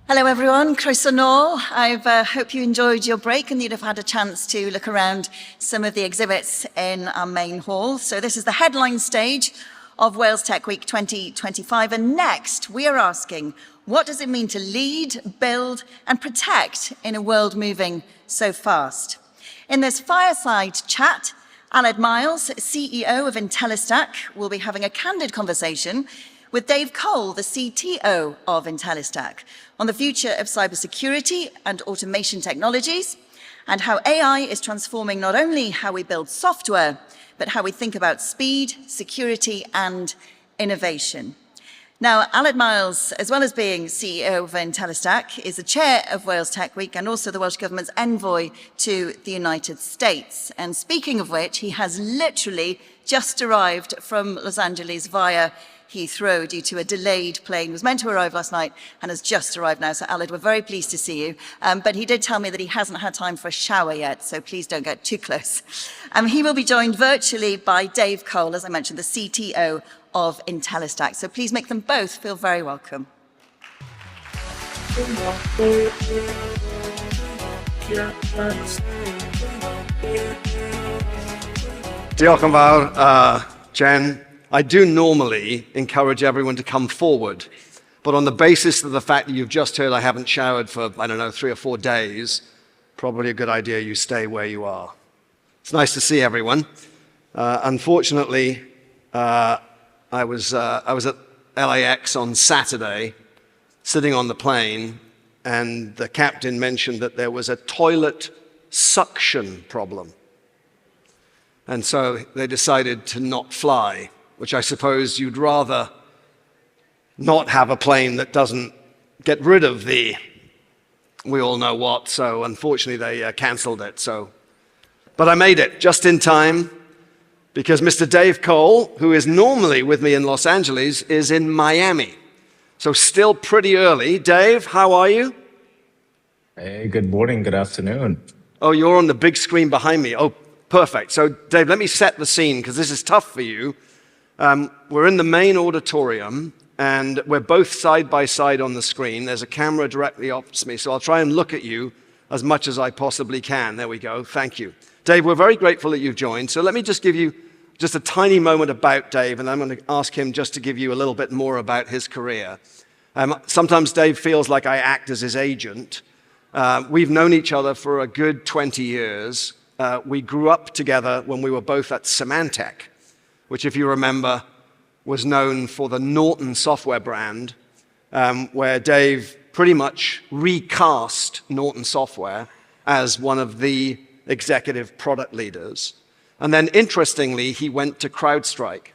Hello everyone, croeso nôl. I hope you enjoyed your break and you'd have had a chance to look around some of the exhibits in our main hall. So this is the headline stage of Wales Tech Week 2025, and next we are asking, what does it mean to lead, build and protect in a world moving so fast? In this fireside chat, Aled Miles, CEO of Intellistack, will be having a candid conversation with Dave Cole, the CTO of Intellistack, on the future of cybersecurity and automation technologies, and how AI is transforming not only how we build software, but how we think about speed, security, and innovation. Now, Aled Miles, as well as being CEO of Intellistack, is the chair of Wales Tech Week and also the Welsh Government's envoy to the United States. And speaking of which, he has literally just arrived from Los Angeles via Heathrow due to a delayed plane. Was meant to arrive last night and has just arrived now. So Aled, we're very pleased to see you. But he did tell me that he hasn't had time for a shower yet, so please don't get too close. He will be joined virtually by Dave Cole, as I mentioned, the CTO of Intellistack. So please make them both feel very welcome. Diolch yn fawr, Jen. I do normally encourage everyone to come forward, but on the basis of the fact that you've just heard I haven't showered for, 3 or 4 days, probably a good idea you stay where you are. It's nice to see everyone. Unfortunately, I was at LAX on Saturday, sitting on the plane, and the captain mentioned that there was a toilet suction problem. And so they decided to not fly, which I suppose you'd rather not have a plane that doesn't get rid of the, we all know what, so unfortunately they canceled it. But I made it just in time because Mr. Dave Cole, who is normally with me in Los Angeles, is in Miami. So still pretty early. Dave, how are you? Hey, good morning, good afternoon. Oh, you're on the big screen behind me. Oh, perfect. So Dave, let me set the scene because this is tough for you. We're in the main auditorium and we're both side by side on the screen. There's a camera directly opposite me, so I'll try and look at you as much as I possibly can. There we go. Thank you. Dave, we're very grateful that you've joined. So let me just give you just a tiny moment about Dave, and I'm going to ask him just to give you a little bit more about his career. Sometimes Dave feels like I act as his agent. We've known each other for a good 20 years. We grew up together when we were both at Symantec, which, if you remember, was known for the Norton software brand, where Dave pretty much recast Norton software as one of the executive product leaders. And then, interestingly, he went to CrowdStrike.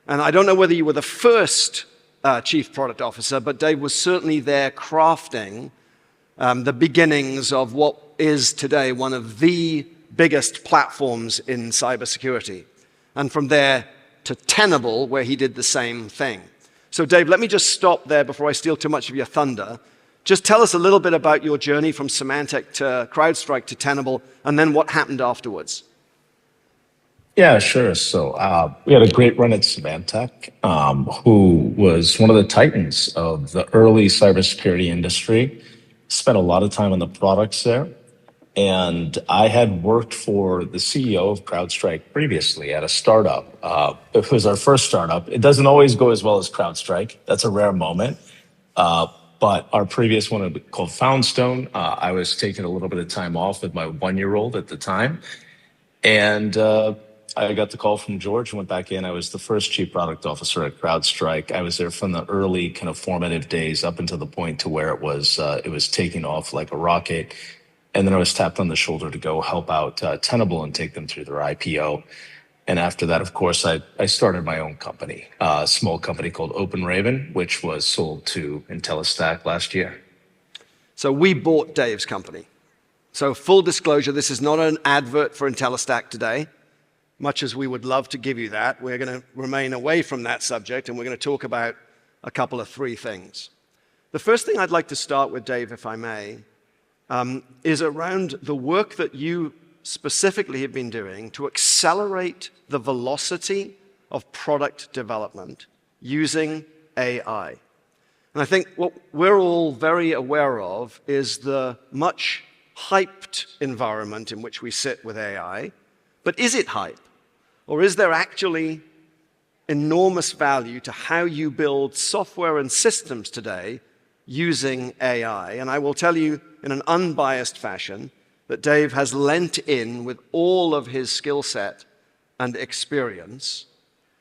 And I don't know whether you were the first chief product officer, but Dave was certainly there crafting the beginnings of what is today one of the biggest platforms in cybersecurity. And from there to Tenable, where he did the same thing. So Dave, let me just stop there before I steal too much of your thunder. Just tell us a little bit about your journey from Symantec to CrowdStrike to Tenable, and then what happened afterwards. Yeah, sure. So we had a great run at Symantec, who was one of the titans of the early cybersecurity industry. Spent a lot of time on the products there. And I had worked for the CEO of CrowdStrike previously at a startup. It was our first startup. It doesn't always go as well as CrowdStrike. That's a rare moment. But our previous one called Foundstone, I was taking a little bit of time off with my 1-year-old at the time. And I got the call from George and went back in. I was the first chief product officer at CrowdStrike. I was there from the early kind of formative days up until the point to where it was taking off like a rocket. And then I was tapped on the shoulder to go help out Tenable and take them through their IPO. And after that, of course, I started my own company, a small company called OpenRaven, which was sold to Intellistack last year. So we bought Dave's company. So full disclosure, this is not an advert for Intellistack today. Much as we would love to give you that, we're going to remain away from that subject, and we're going to talk about a couple of 3 things. The first thing I'd like to start with, Dave, if I may, is around the work that you specifically have been doing to accelerate the velocity of product development using AI. And I think what we're all very aware of is the much hyped environment in which we sit with AI. But is it hype? Or is there actually enormous value to how you build software and systems today using AI? And I will tell you in an unbiased fashion that Dave has lent in with all of his skill set and experience.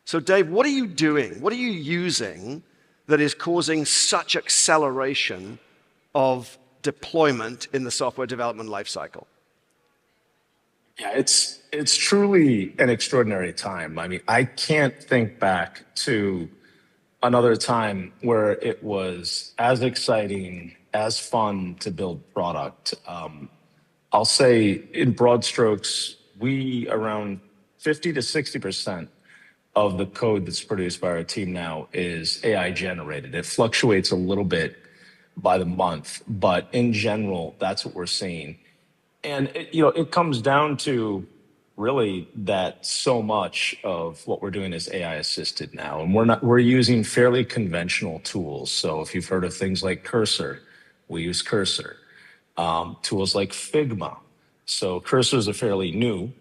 So Dave, what are you doing? What are you using that is causing such acceleration of deployment in the software development lifecycle? Yeah, it's truly an extraordinary time. I mean, I can't think back to another time where it was as exciting, as fun to build product. I'll say in broad strokes, we around 50 to 60% of the code that's produced by our team now is AI generated. It fluctuates a little bit by the month, but in general, that's what we're seeing. And it comes down to really that so much of what we're doing is AI assisted now, and we're using fairly conventional tools. So if you've heard of things like Cursor, we use Cursor. Tools like Figma. So Cursors are fairly new.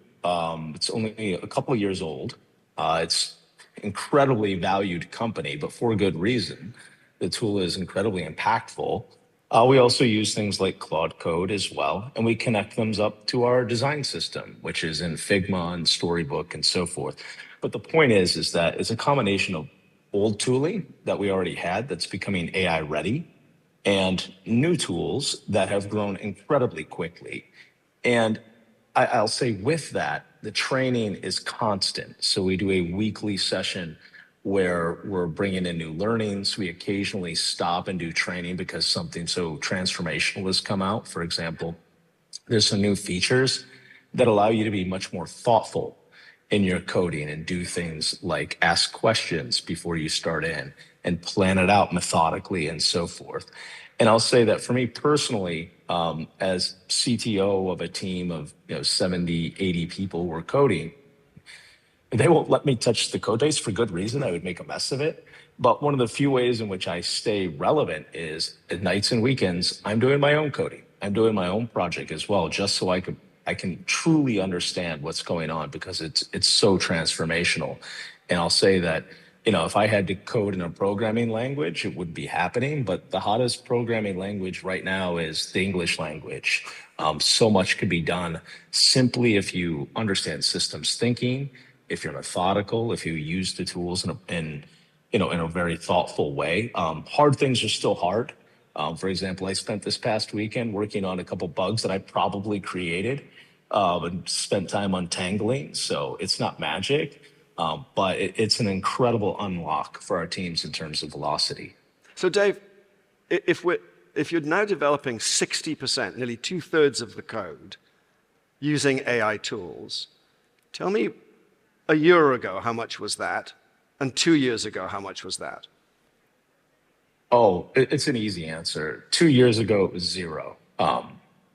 It's only a couple of years old. It's incredibly valued company, but for good reason. The tool is incredibly impactful. We also use things like Claude Code as well, and we connect them up to our design system, which is in Figma and Storybook and so forth. But the point is that it's a combination of old tooling that we already had that's becoming AI ready, and new tools that have grown incredibly quickly. And I'll say with that, the training is constant. So we do a weekly session where we're bringing in new learnings. We occasionally stop and do training because something so transformational has come out. For example, there's some new features that allow you to be much more thoughtful in your coding and do things like ask questions before you start in and plan it out methodically and so forth. And I'll say that for me personally, as CTO of a team of 70, 80 people who are coding, they won't let me touch the code base for good reason. I would make a mess of it. But one of the few ways in which I stay relevant is at nights and weekends, I'm doing my own coding. I'm doing my own project as well, just so I can truly understand what's going on, because it's so transformational. And I'll say that, if I had to code in a programming language, it would be happening. But the hottest programming language right now is the English language. So much could be done simply if you understand systems thinking, if you're methodical, if you use the tools in a very thoughtful way. Hard things are still hard. For example, I spent this past weekend working on a couple bugs that I probably created and spent time untangling. So it's not magic, but it's an incredible unlock for our teams in terms of velocity. So Dave, if you're now developing 60%, nearly 2/3 of the code using AI tools, tell me a year ago how much was that, and 2 years ago how much was that? Oh, it's an easy answer. 2 years ago, it was zero.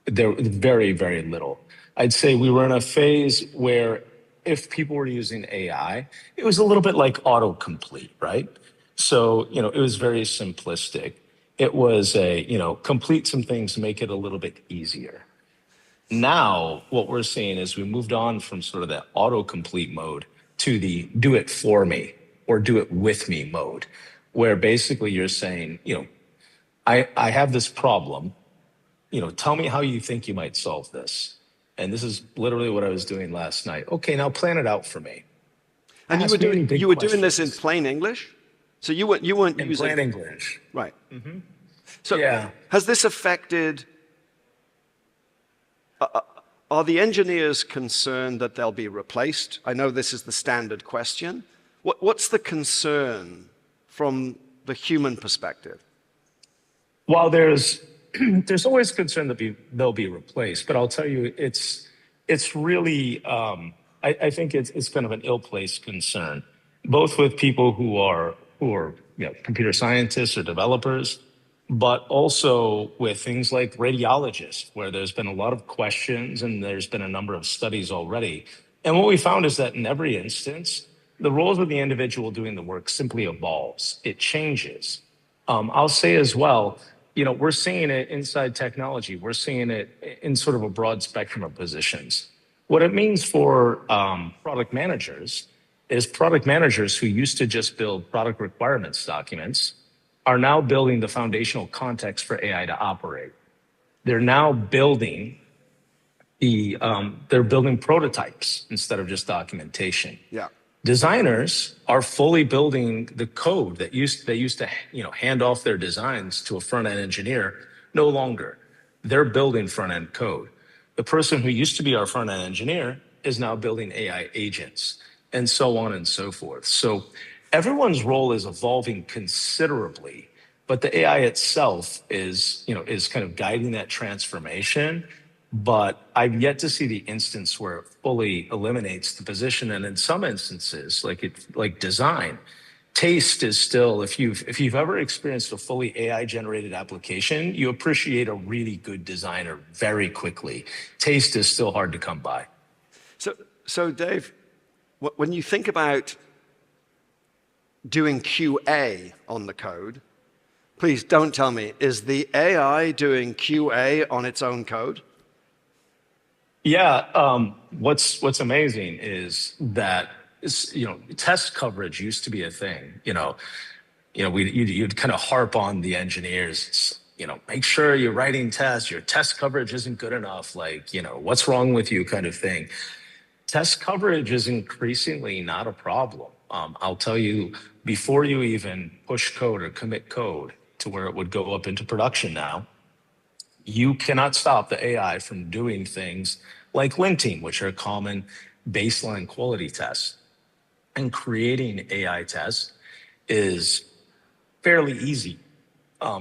There was very, very little. I'd say we were in a phase where if people were using AI, it was a little bit like autocomplete, right? So, it was very simplistic. It was complete some things, make it a little bit easier. Now, what we're seeing is we moved on from sort of that autocomplete mode to the do it for me or do it with me mode, where basically you're saying, I have this problem, tell me how you think you might solve this. And this is literally what I was doing last night. Okay, now plan it out for me. And you were doing this in plain English? So you weren't in using plain English. Right. Mm-hmm. So yeah. Has this affected? Are the engineers concerned that they'll be replaced? I know this is the standard question. What's the concern from the human perspective? While there's always concern that they'll be replaced, but I'll tell you, it's really I think it's kind of an ill-placed concern, both with people who are computer scientists or developers, but also with things like radiologists, where there's been a lot of questions and there's been a number of studies already. And what we found is that in every instance, the roles of the individual doing the work simply evolves. It changes. I'll say as well, we're seeing it inside technology. We're seeing it in sort of a broad spectrum of positions. What it means for product managers is product managers who used to just build product requirements documents are now building the foundational context for AI to operate. They're now building they're building prototypes instead of just documentation. Yeah. Designers are fully building the code that they used to hand off their designs to a front-end engineer. No longer. They're building front-end code. The person who used to be our front-end engineer is now building AI agents, and so on and so forth. So everyone's role is evolving considerably, but the AI itself is kind of guiding that transformation. But I've yet to see the instance where it fully eliminates the position. And in some instances, like design, taste is still, if you've ever experienced a fully AI generated application, you appreciate a really good designer very quickly. Taste is still hard to come by. So Dave, when you think about doing QA on the code, please don't tell me, is the AI doing QA on its own code? Yeah, what's amazing is that test coverage used to be a thing. You'd kind of harp on the engineers. Make sure you're writing tests. Your test coverage isn't good enough. What's wrong with you, kind of thing. Test coverage is increasingly not a problem. I'll tell you, before you even push code or commit code to where it would go up into production now, you cannot stop the AI from doing things like linting, which are common baseline quality tests. And creating AI tests is fairly easy.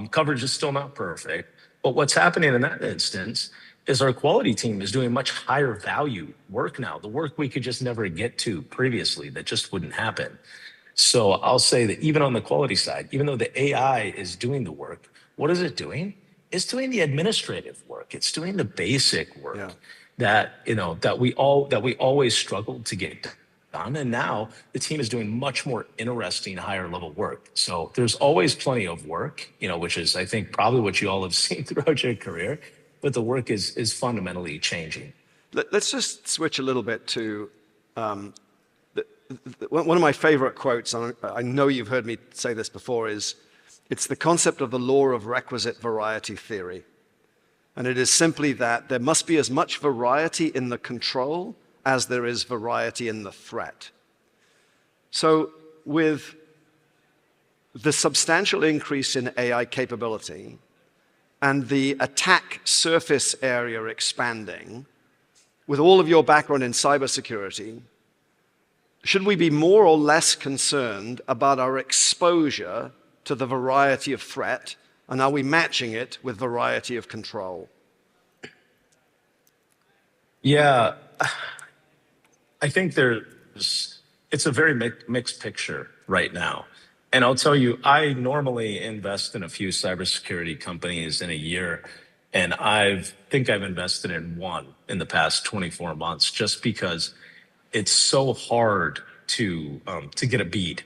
Coverage is still not perfect, but what's happening in that instance is our quality team is doing much higher value work now, the work we could just never get to previously that just wouldn't happen. So I'll say that even on the quality side, even though the AI is doing the work, what is it doing? It's doing the administrative work. It's doing the basic work that we always struggled to get done. And now the team is doing much more interesting, higher level work. So there's always plenty of work, which is, I think, probably what you all have seen throughout your career. But the work is fundamentally changing. Let's just switch a little bit to one of my favorite quotes, and I know you've heard me say this before, is it's the concept of the law of requisite variety theory. And it is simply that there must be as much variety in the control as there is variety in the threat. So with the substantial increase in AI capability and the attack surface area expanding, with all of your background in cybersecurity, should we be more or less concerned about our exposure to the variety of threat, and are we matching it with variety of control? Yeah, I think it's a very mixed picture right now. And I'll tell you, I normally invest in a few cybersecurity companies in a year, and I think I've invested in one in the past 24 months just because it's so hard to get a bead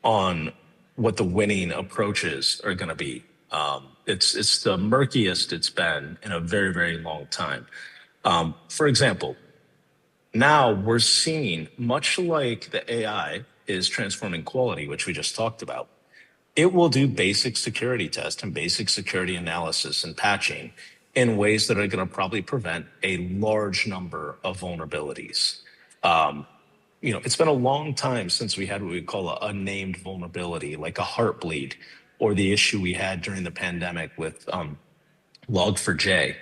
on what the winning approaches are going to be. It's the murkiest it's been in a very, very long time. For example, now we're seeing, much like the AI is transforming quality, which we just talked about, it will do basic security tests and basic security analysis and patching in ways that are going to probably prevent a large number of vulnerabilities. It's been a long time since we had what we call a unnamed vulnerability, like a heartbleed, or the issue we had during the pandemic with Log4j.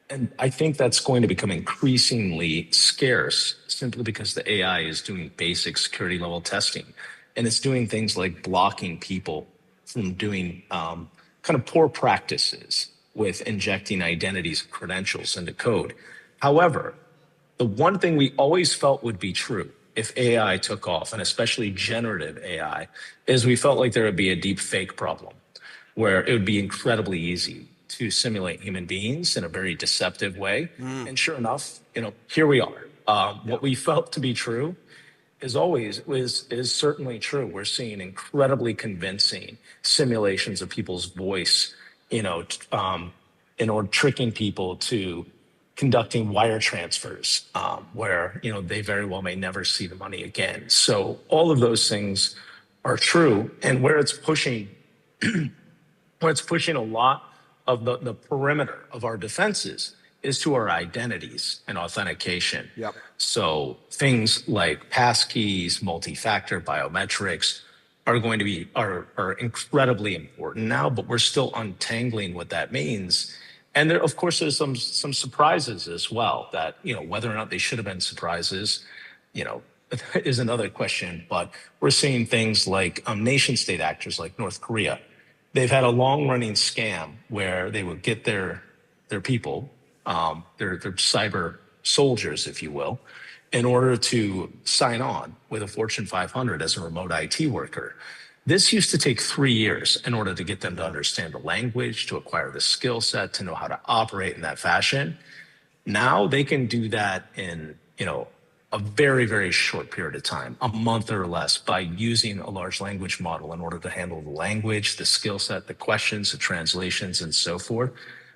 And I think that's going to become increasingly scarce simply because the AI is doing basic security level testing. And it's doing things like blocking people from doing kind of poor practices with injecting identities and credentials into code. However, the one thing we always felt would be true if AI took off, and especially generative AI, is we felt like there would be a deep fake problem where it would be incredibly easy to simulate human beings in a very deceptive way. And sure enough, here we are. What we felt to be true is certainly true. We're seeing incredibly convincing simulations of people's voice, you know, in order tricking people to conducting wire transfers, where they very well may never see the money again. So all of those things are true, and where it's pushing a lot of the perimeter of our defenses is to our identities and authentication. Yep. So things like passkeys, multi-factor biometrics are going to be are incredibly important now, but we're still untangling what that means. And there, of course, there's some surprises as well that, whether or not they should have been surprises, you know, is another question. But we're seeing things like nation state actors like North Korea. They've had a long running scam where they would get their people, their cyber soldiers, if you will, in order to sign on with a Fortune 500 as a remote IT worker. This used to take 3 years in order to get them to understand the language, to acquire the skill set, to know how to operate in that fashion. Now they can do that in, a very, very short period of time, a month or less, by using a large language model in order to handle the language, the skill set, the questions, the translations, and so forth.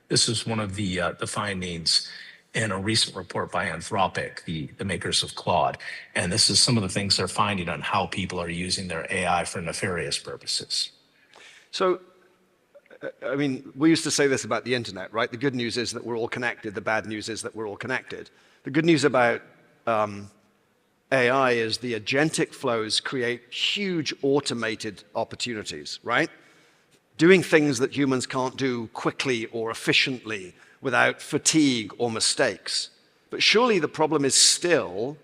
This is one of the findings in a recent report by Anthropic, the makers of Claude. And this is some of the things they're finding on how people are using their AI for nefarious purposes. So, I mean, we used to say this about the internet, right? The good news is that we're all connected. The bad news is that we're all connected. The good news about AI is the agentic flows create huge automated opportunities, right? Doing things that humans can't do quickly or efficiently without fatigue or mistakes. But surely the problem is still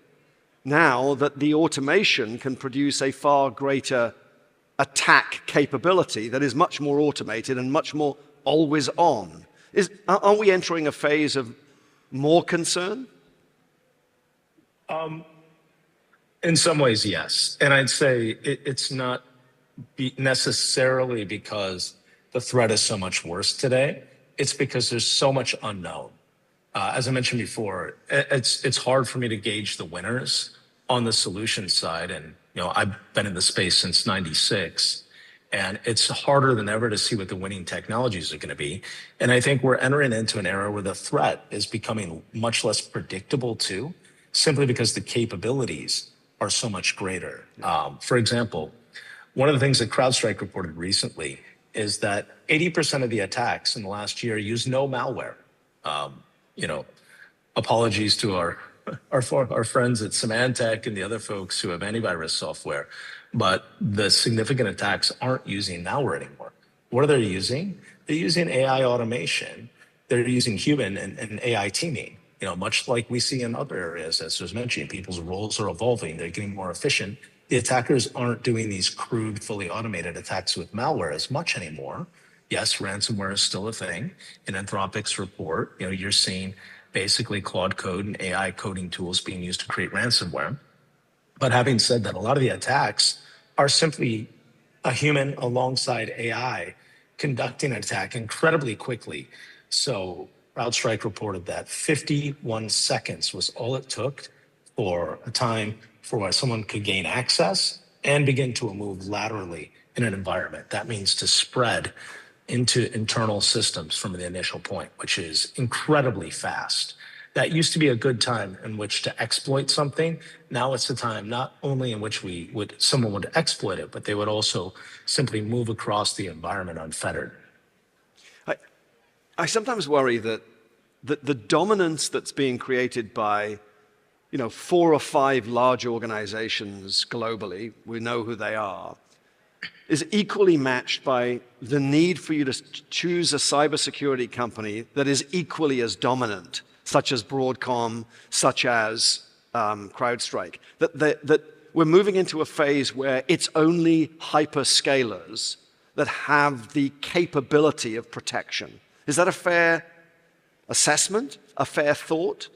now that the automation can produce a far greater attack capability that is much more automated and much more always on. Aren't we entering a phase of more concern? In some ways, yes. And I'd say it's not necessarily because the threat is so much worse today. It's because there's so much unknown. As I mentioned before, it's hard for me to gauge the winners on the solution side. And I've been in the space since '96, and it's harder than ever to see what the winning technologies are going to be. And I think we're entering into an era where the threat is becoming much less predictable too, simply because the capabilities are so much greater. For example, one of the things that CrowdStrike reported recently is that 80% of the attacks in the last year use no malware. Apologies to our friends at Symantec and the other folks who have antivirus software, but the significant attacks aren't using malware anymore. What are they using? They're using AI automation. They're using human and AI teaming. Much like we see in other areas, as was mentioned, people's roles are evolving. They're getting more efficient. The attackers aren't doing these crude, fully automated attacks with malware as much anymore. Yes, ransomware is still a thing. In Anthropic's report, you're seeing basically Claude code and AI coding tools being used to create ransomware. But having said that, a lot of the attacks are simply a human alongside AI conducting an attack incredibly quickly. So CrowdStrike reported that 51 seconds was all it took for a time for where someone could gain access and begin to move laterally in an environment. That means to spread into internal systems from the initial point, which is incredibly fast. That used to be a good time in which to exploit something. Now it's a time not only in which someone would exploit it, but they would also simply move across the environment unfettered. I sometimes worry that the dominance that's being created by 4 or 5 large organizations globally, we know who they are, is equally matched by the need for you to choose a cybersecurity company that is equally as dominant, such as Broadcom, such as CrowdStrike. That we're moving into a phase where it's only hyperscalers that have the capability of protection. Is that a fair assessment, a fair thought?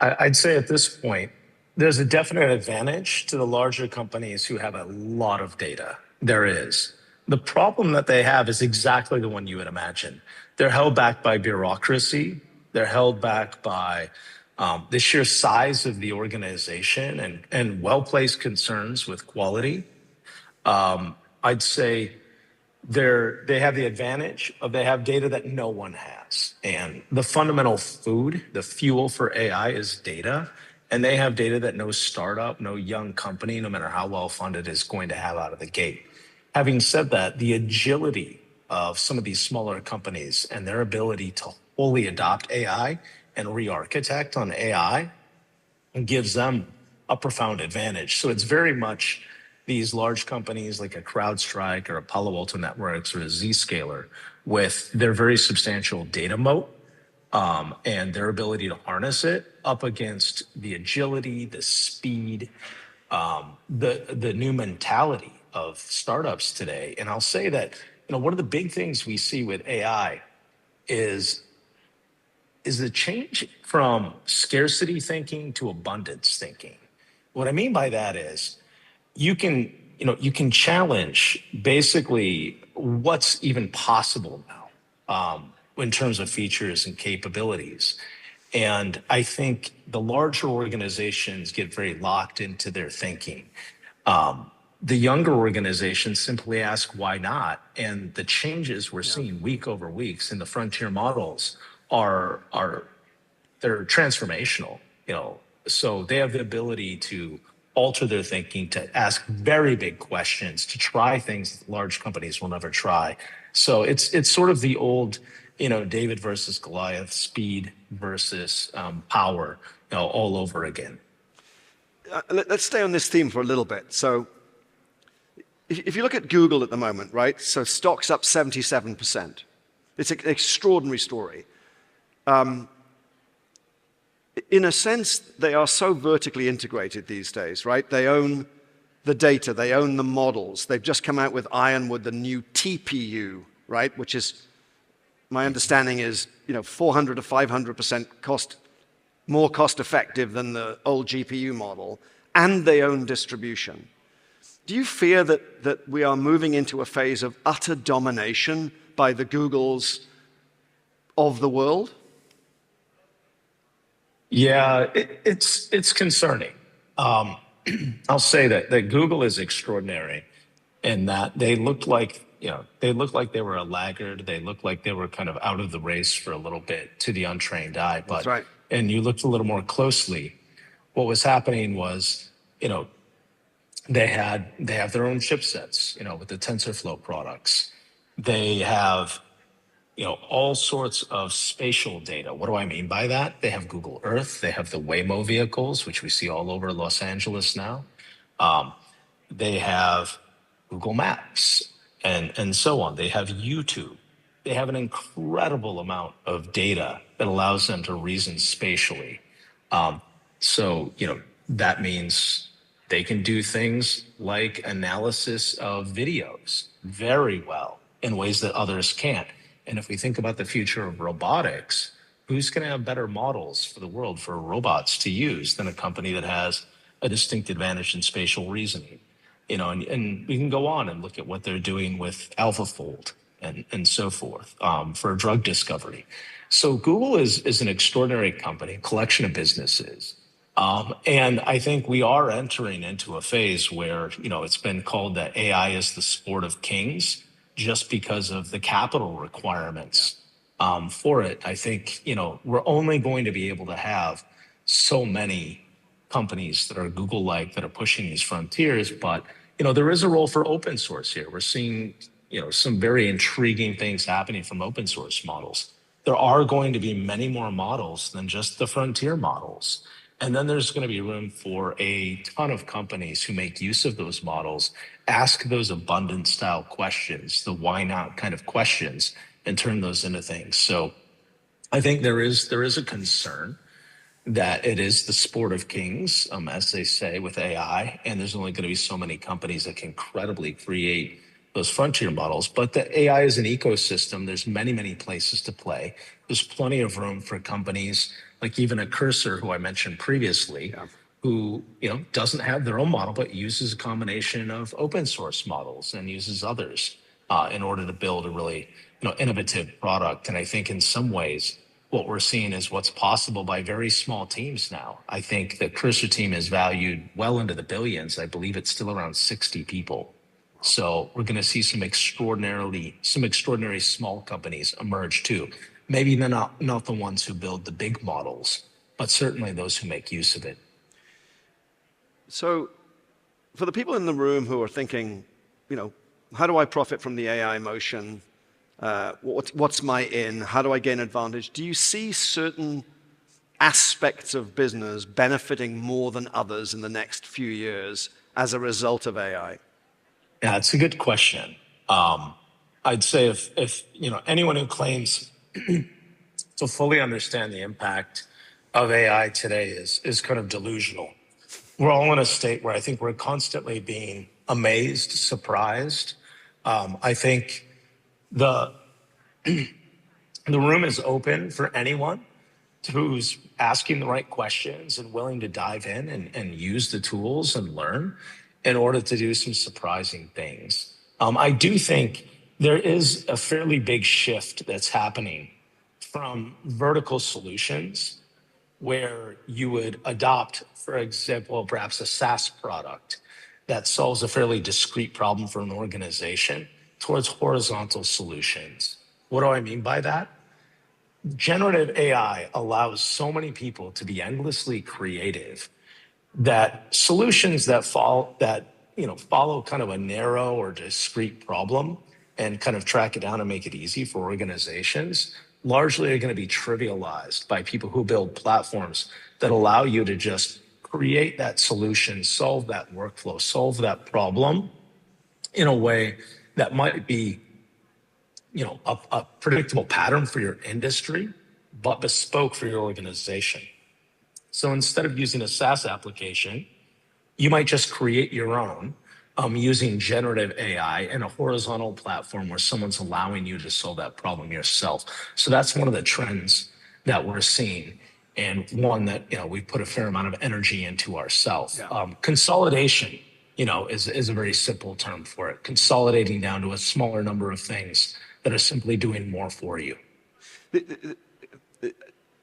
I'd say at this point, there's a definite advantage to the larger companies who have a lot of data. There is. The problem that they have is exactly the one you would imagine. They're held back by bureaucracy. They're held back by The sheer size of the organization and well-placed concerns with quality, I'd say they have the advantage of they have data that no one has. And the fundamental food, the fuel for AI is data. And they have data that no startup, no young company, no matter how well funded, is going to have out of the gate. Having said that, the agility of some of these smaller companies and their ability to fully adopt AI and re-architect on AI gives them a profound advantage. So it's very much these large companies like a CrowdStrike or a Palo Alto Networks or a Zscaler with their very substantial data moat and their ability to harness it up against the agility, the speed, the new mentality of startups today. And I'll say that, one of the big things we see with AI is the change from scarcity thinking to abundance thinking. What I mean by that is you can challenge basically what's even possible now in terms of features and capabilities. And I think the larger organizations get very locked into their thinking. The younger organizations simply ask why not, and the changes we're seeing week over weeks in the frontier models are they're transformational. So they have the ability to alter their thinking, to ask very big questions, to try things that large companies will never try. So it's sort of the old, David versus Goliath, speed versus power, all over again. Let's stay on this theme for a little bit. So if you look at Google at the moment, right? So stock's up 77%. It's an extraordinary story. In a sense, they are so vertically integrated these days, right? They own the data, they own the models. They've just come out with Ironwood, the new TPU, right? Which is, my understanding is, 400 to 500% more cost effective than the old GPU model, and they own distribution. Do you fear that we are moving into a phase of utter domination by the Googles of the world? Yeah, it's concerning. I'll say that Google is extraordinary in that they looked like they were a laggard. They looked like they were kind of out of the race for a little bit to the untrained eye. But That's right. And you looked a little more closely, what was happening was, they have their own chipsets, with the TensorFlow products. They have all sorts of spatial data. What do I mean by that? They have Google Earth. They have the Waymo vehicles, which we see all over Los Angeles now. They have Google Maps and so on. They have YouTube. They have an incredible amount of data that allows them to reason spatially. So that means they can do things like analysis of videos very well in ways that others can't. And if we think about the future of robotics, who's going to have better models for the world for robots to use than a company that has a distinct advantage in spatial reasoning? And we can go on and look at what they're doing with AlphaFold and so forth for drug discovery. So Google is an extraordinary company, collection of businesses. And I think we are entering into a phase where, it's been called that AI is the sport of kings just because of the capital requirements for it. I think, we're only going to be able to have so many companies that are Google-like that are pushing these frontiers. But, there is a role for open source here. We're seeing, some very intriguing things happening from open source models. There are going to be many more models than just the frontier models. And then there's going to be room for a ton of companies who make use of those models, ask those abundant style questions, the why not kind of questions, and turn those into things. So I think there is a concern that it is the sport of kings, as they say, with AI, and there's only going to be so many companies that can credibly create those frontier models. But the AI is an ecosystem. There's many, many places to play. There's plenty of room for companies like even a Cursor, who I mentioned previously, who doesn't have their own model, but uses a combination of open source models and uses others in order to build a really innovative product. And I think in some ways, what we're seeing is what's possible by very small teams now. I think the Cursor team is valued well into the billions. I believe it's still around 60 people. So we're going to see some extraordinary small companies emerge too. Maybe they're not the ones who build the big models, but certainly those who make use of it. So for the people in the room who are thinking, how do I profit from the AI motion? What's my in? How do I gain advantage? Do you see certain aspects of business benefiting more than others in the next few years as a result of AI? Yeah, it's a good question. I'd say if anyone who claims to fully understand the impact of AI today is kind of delusional. We're all in a state where I think we're constantly being amazed, surprised. I think the room is open for anyone who's asking the right questions and willing to dive in and use the tools and learn in order to do some surprising things. I do think there is a fairly big shift that's happening from vertical solutions where you would adopt, for example, perhaps a SaaS product that solves a fairly discrete problem for an organization towards horizontal solutions. What do I mean by that? Generative AI allows so many people to be endlessly creative that solutions that follow kind of a narrow or discrete problem and kind of track it down and make it easy for organizations largely are going to be trivialized by people who build platforms that allow you to just create that solution, solve that workflow, solve that problem in a way that might be a predictable pattern for your industry, but bespoke for your organization. So instead of using a SaaS application, you might just create your own using generative AI in a horizontal platform where someone's allowing you to solve that problem yourself. So that's one of the trends that we're seeing, and one that we put a fair amount of energy into ourselves. Yeah. Consolidation, is a very simple term for it. Consolidating down to a smaller number of things that are simply doing more for you.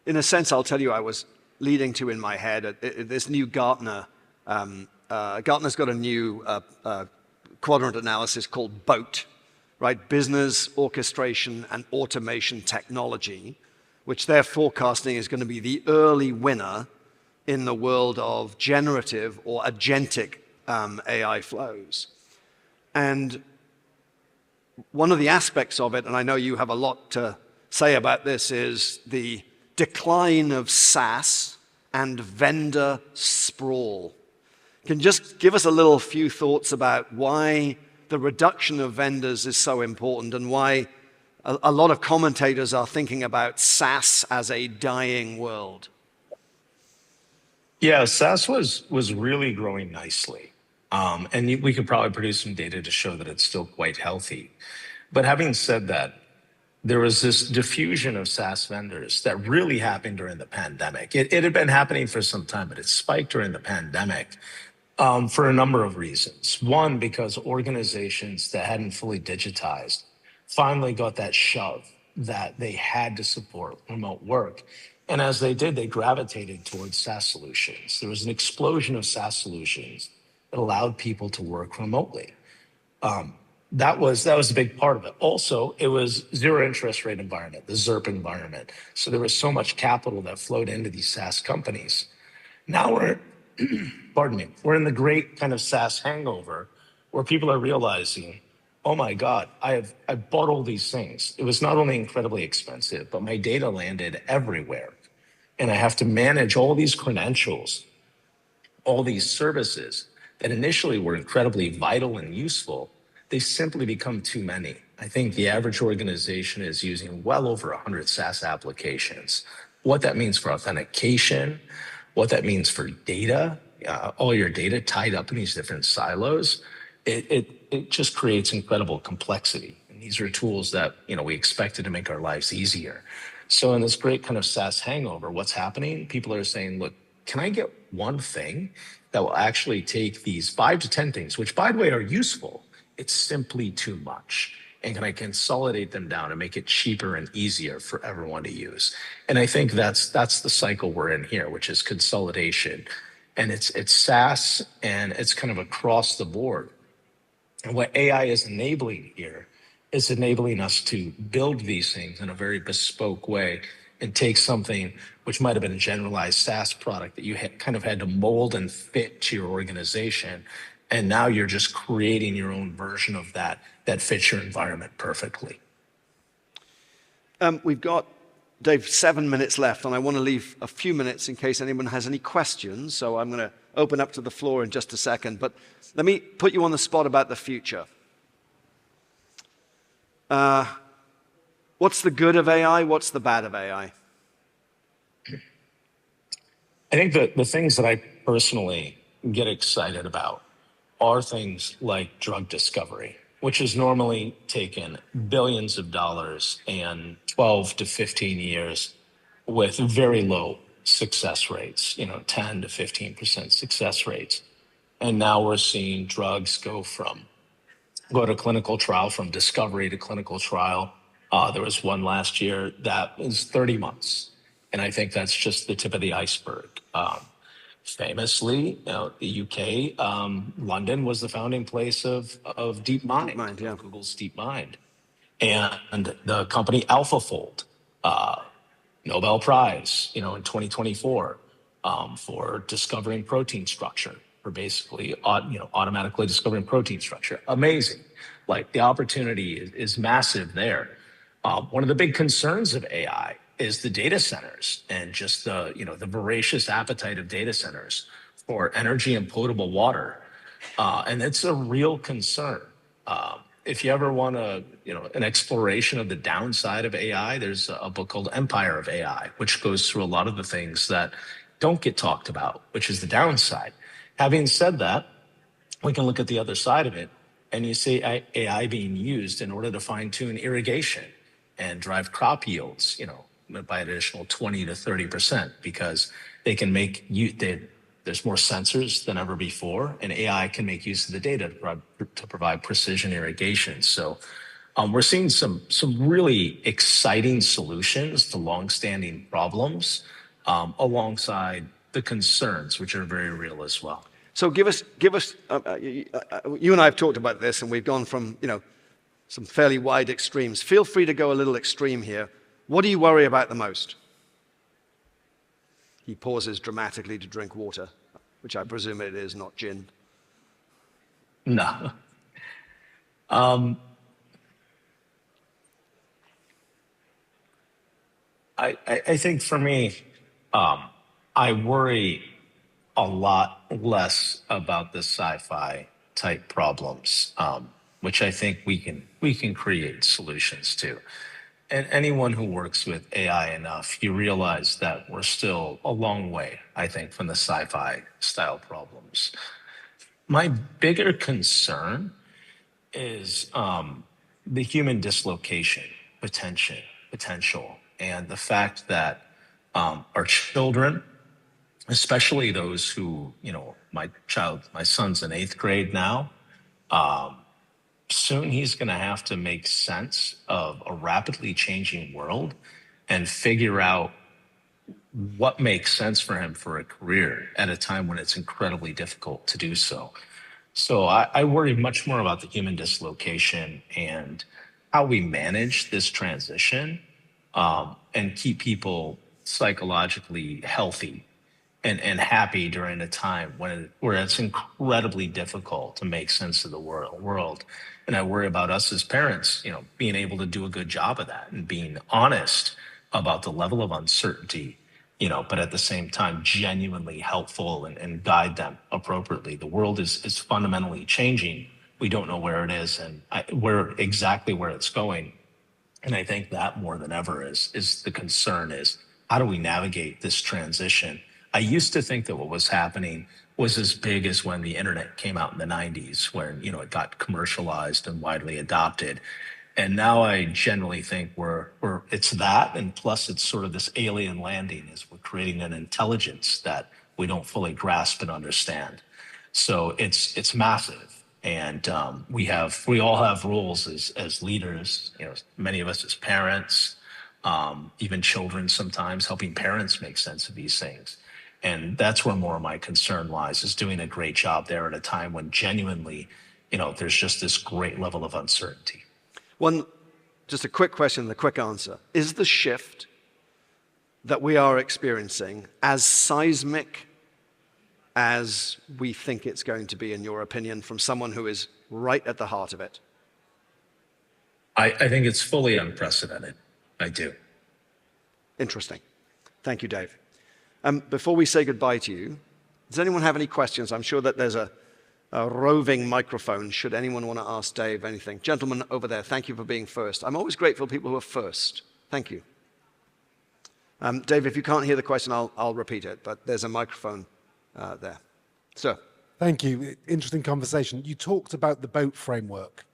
In a sense, I'll tell you, I was leading to in my head this new Gartner. Gartner's got a new quadrant analysis called BOAT, right? Business, Orchestration, and Automation Technology, which they're forecasting is going to be the early winner in the world of generative or agentic AI flows. And one of the aspects of it, and I know you have a lot to say about this, is the decline of SaaS and vendor sprawl. Can you just give us a few thoughts about why the reduction of vendors is so important and why a lot of commentators are thinking about SaaS as a dying world? Yeah, SaaS was really growing nicely. And we could probably produce some data to show that it's still quite healthy. But having said that, there was this diffusion of SaaS vendors that really happened during the pandemic. It had been happening for some time, but it spiked during the pandemic for a number of reasons. One, because organizations that hadn't fully digitized finally got that shove that they had to support remote work. And as they did, they gravitated towards SaaS solutions. There was an explosion of SaaS solutions that allowed people to work remotely. That was a big part of it. Also, it was zero interest rate environment, the ZIRP environment. So there was so much capital that flowed into these SaaS companies. Now we're in the great kind of SaaS hangover where people are realizing, oh my God, I bought all these things. It was not only incredibly expensive, but my data landed everywhere. And I have to manage all these credentials, all these services that initially were incredibly vital and useful. They simply become too many. I think the average organization is using well over 100 SaaS applications. What that means for authentication, what that means for data, all your data tied up in these different silos, it just creates incredible complexity. And these are tools that we expected to make our lives easier. So in this great kind of SaaS hangover, what's happening? People are saying, look, can I get one thing that will actually take these 5 to 10 things, which by the way are useful? It's simply too much. and can I consolidate them down and make it cheaper and easier for everyone to use? And I think that's the cycle we're in here, which is consolidation. And it's SaaS and it's kind of across the board. And what AI is enabling here is enabling us to build these things in a very bespoke way and take something which might have been a generalized SaaS product that you kind of had to mold and fit to your organization. And now you're just creating your own version of that fits your environment perfectly. We've got, Dave, 7 minutes left, and I want to leave a few minutes in case anyone has any questions. So I'm going to open up to the floor in just a second. But let me put you on the spot about the future. What's the good of AI? What's the bad of AI? I think that the things that I personally get excited about are things like drug discovery, which has normally taken billions of dollars and 12 to 15 years with very low success rates, 10 to 15% success rates. And now we're seeing drugs go to clinical trial, from discovery to clinical trial. There was one last year that was 30 months. And I think that's just the tip of the iceberg. Famously, the UK, London was the founding place of DeepMind, DeepMind, yeah. Google's DeepMind. And the company AlphaFold, Nobel Prize, in 2024, for discovering protein structure, for basically, automatically discovering protein structure. Amazing. Like, the opportunity is massive there. One of the big concerns of AI is the data centers and just the voracious appetite of data centers for energy and potable water. And it's a real concern. If you ever want an exploration of the downside of AI, there's a book called Empire of AI, which goes through a lot of the things that don't get talked about, which is the downside. Having said that, we can look at the other side of it, and you see AI being used in order to fine-tune irrigation and drive crop yields, by an additional 20 to 30%, because they can there's more sensors than ever before, and AI can make use of the data to provide precision irrigation. So we're seeing some really exciting solutions to longstanding problems, alongside the concerns, which are very real as well. So give us. You and I have talked about this, and we've gone from some fairly wide extremes. Feel free to go a little extreme here. What do you worry about the most? He pauses dramatically to drink water, which I presume it is, not gin. No. I think for me, I worry a lot less about the sci-fi type problems, which I think we can create solutions to. And anyone who works with AI enough, you realize that we're still a long way, I think, from the sci-fi style problems. My bigger concern is the human dislocation potential, and the fact that our children, especially those who, my son's in 8th grade now, soon he's going to have to make sense of a rapidly changing world and figure out what makes sense for him for a career at a time when it's incredibly difficult to do so. So I worry much more about the human dislocation and how we manage this transition, and keep people psychologically healthy and happy during a time where it's incredibly difficult to make sense of the world. And I worry about us as parents, being able to do a good job of that and being honest about the level of uncertainty, but at the same time, genuinely helpful and guide them appropriately. The world is fundamentally changing. We don't know where it is and exactly where it's going. And I think that more than ever is the concern is, how do we navigate this transition? I used to think that what was happening was as big as when the internet came out in the 90s, when it got commercialized and widely adopted. And now I generally think it's that, and plus it's sort of this alien landing, is we're creating an intelligence that we don't fully grasp and understand. So it's massive. And we all have roles as leaders. Many of us as parents, even children sometimes, helping parents make sense of these things. And that's where more of my concern lies, is doing a great job there at a time when genuinely, there's just this great level of uncertainty. Just a quick question and a quick answer. Is the shift that we are experiencing as seismic as we think it's going to be, in your opinion, from someone who is right at the heart of it? I think it's fully unprecedented. I do. Interesting. Thank you, Dave. Before we say goodbye to you, does anyone have any questions? I'm sure that there's a roving microphone, should anyone want to ask Dave anything. Gentlemen over there, thank you for being first. I'm always grateful for people who are first. Thank you. Dave, if you can't hear the question, I'll repeat it, but there's a microphone there. Sir. Thank you. Interesting conversation. You talked about the boat framework.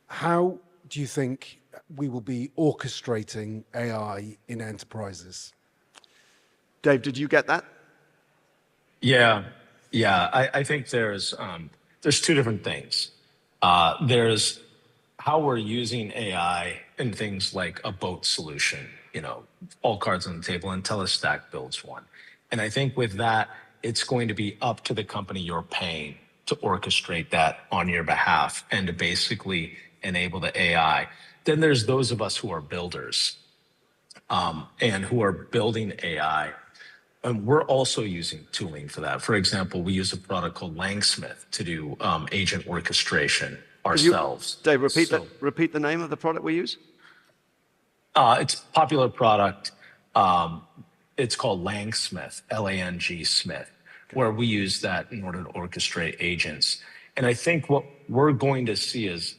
How do you think we will be orchestrating AI in enterprises? Dave, did you get that? Yeah. I think there's two different things. There's how we're using AI in things like a boat solution, all cards on the table. Intellistack builds one. And I think with that, it's going to be up to the company you're paying to orchestrate that on your behalf and to basically enable the AI. Then there's those of us who are builders and who are building AI. And we're also using tooling for that. For example, we use a product called Langsmith to do agent orchestration ourselves. Dave, repeat the name of the product we use? It's a popular product. It's called Langsmith, Lang Smith, where we use that in order to orchestrate agents. And I think what we're going to see is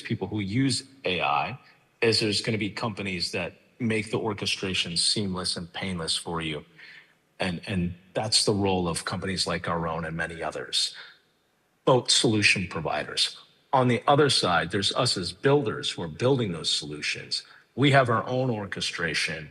people who use AI is there's going to be companies that make the orchestration seamless and painless for you. And that's the role of companies like our own and many others, both solution providers. On the other side, there's us as builders who are building those solutions. We have our own orchestration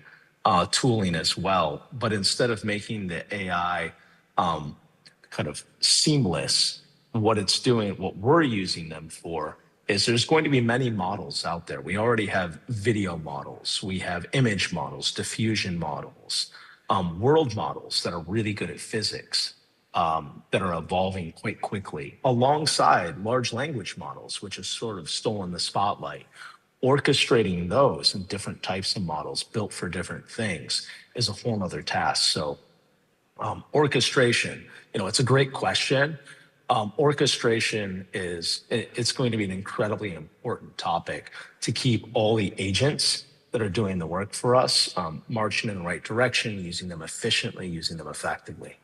tooling as well, but instead of making the AI kind of seamless, what it's doing, what we're using them for, is there's going to be many models out there. We already have video models, we have image models, diffusion models, world models that are really good at physics, that are evolving quite quickly, alongside large language models, which has sort of stolen the spotlight. Orchestrating those and different types of models built for different things is a whole other task. So orchestration, it's a great question. Orchestration it's going to be an incredibly important topic to keep all the agents that are doing the work for us marching in the right direction, using them efficiently, using them effectively.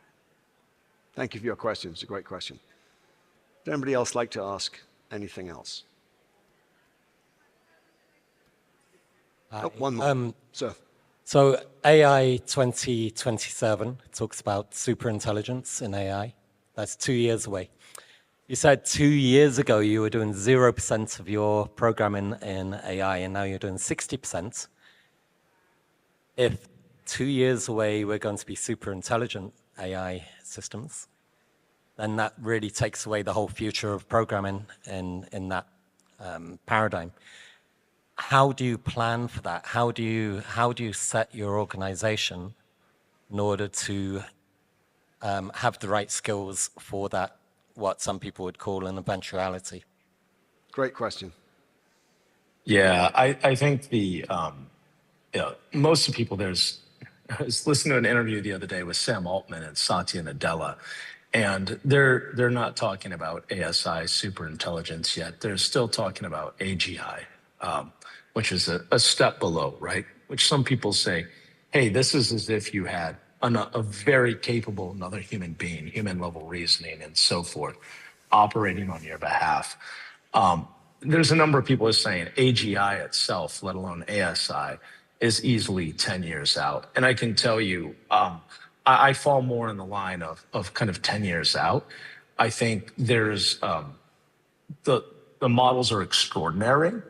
Thank you for your question. It's a great question. Does anybody else like to ask anything else? One more. Sir. So AI 2027 talks about superintelligence in AI. That's 2 years away. You said 2 years ago you were doing 0% of your programming in AI, and now you're doing 60%. If 2 years away we're going to be superintelligent AI systems, then that really takes away the whole future of programming in that paradigm. How do you plan for that? How do you set your organization in order to have the right skills for that, what some people would call an eventuality? Great question. Yeah, I think most of the people, I was listening to an interview the other day with Sam Altman and Satya Nadella, and they're not talking about ASI superintelligence yet. They're still talking about AGI, which is a step below, right? Which some people say, hey, this is as if you had a very capable another human being, human level reasoning and so forth, operating on your behalf. There's a number of people who are saying AGI itself, let alone ASI, is easily 10 years out. And I can tell you, I fall more in the line of kind of 10 years out. I think there's, the models are extraordinary,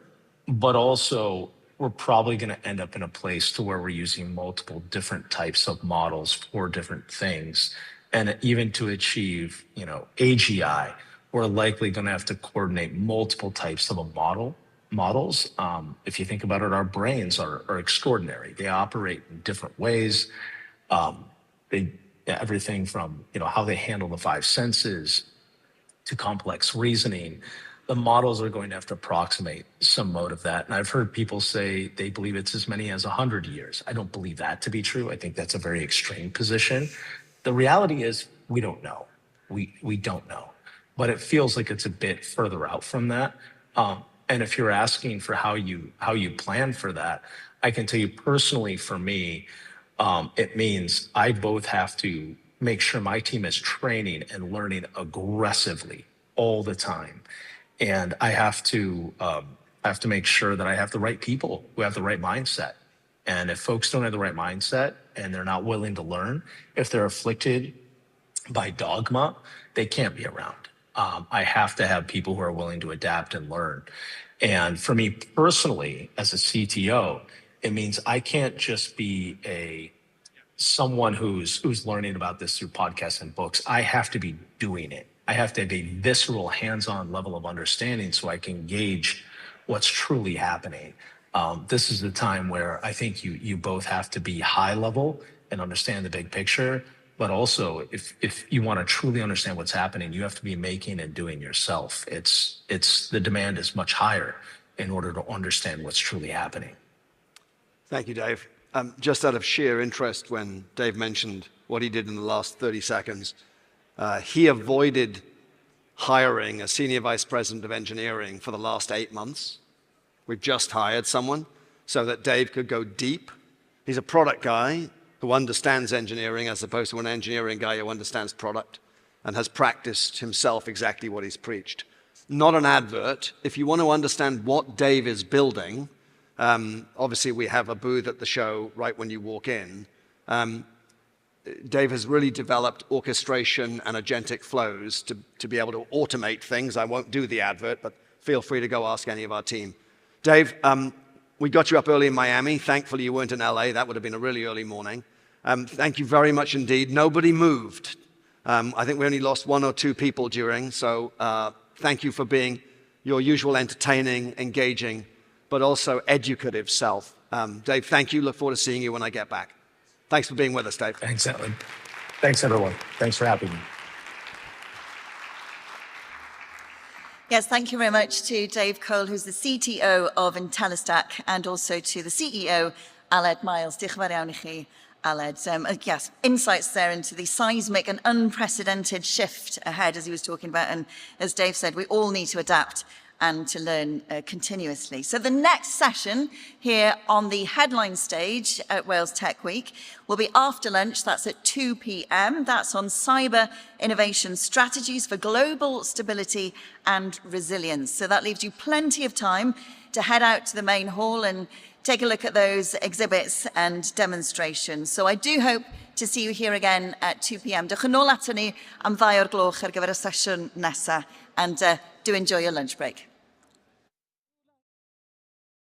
but also we're probably going to end up in a place to where we're using multiple different types of models for different things. And even to achieve, AGI, we're likely going to have to coordinate multiple types of models. If you think about it, our brains are extraordinary. They operate in different ways. They everything from how they handle the five senses to complex reasoning. The models are going to have to approximate some mode of that. And I've heard people say they believe it's as many as 100 years. I don't believe that to be true. I think that's a very extreme position. The reality is we don't know. We don't know. But it feels like it's a bit further out from that. And if you're asking for how you plan for that, I can tell you personally, for me, it means I both have to make sure my team is training and learning aggressively all the time. And I have to make sure that I have the right people who have the right mindset. And if folks don't have the right mindset and they're not willing to learn, if they're afflicted by dogma, they can't be around. I have to have people who are willing to adapt and learn. And for me personally, as a CTO, it means I can't just be someone who's learning about this through podcasts and books. I have to be doing it. I have to have a visceral, hands-on level of understanding so I can gauge what's truly happening. This is the time where I think you both have to be high level and understand the big picture, but also if you want to truly understand what's happening, you have to be making and doing yourself. The demand is much higher in order to understand what's truly happening. Thank you, Dave. Just out of sheer interest, when Dave mentioned what he did in the last 30 seconds, he avoided hiring a senior vice president of engineering for the last 8 months. We've just hired someone so that Dave could go deep. He's a product guy who understands engineering as opposed to an engineering guy who understands product and has practiced himself exactly what he's preached. Not an advert. If you want to understand what Dave is building, obviously we have a booth at the show right when you walk in. Dave has really developed orchestration and agentic flows to be able to automate things. I won't do the advert, but feel free to go ask any of our team. Dave, we got you up early in Miami. Thankfully, you weren't in LA. That would have been a really early morning. Thank you very much indeed. Nobody moved. I think we only lost 1 or 2 people during, so thank you for being your usual entertaining, engaging, but also educative self. Dave, thank you. Look forward to seeing you when I get back. Thanks for being with us, Dave. Thanks, Ellen. Thanks, everyone. Thanks for having me. Yes, thank you very much to Dave Cole, who's the CTO of Intellistack, and also to the CEO, Aled Miles. Diolch yn fawr iawn I chi, Aled. Yes, insights there into the seismic and unprecedented shift ahead, as he was talking about. And as Dave said, we all need to adapt and to learn continuously. So the next session here on the headline stage at Wales Tech Week will be after lunch. That's at 2 p.m. That's on cyber innovation strategies for global stability and resilience. So that leaves you plenty of time to head out to the main hall and take a look at those exhibits and demonstrations. So I do hope to see you here again at 2 p.m. Dewch yn ôl ato ni am 2 o'r gloch ar gyfer y sesiwn nesaf, and do enjoy your lunch break.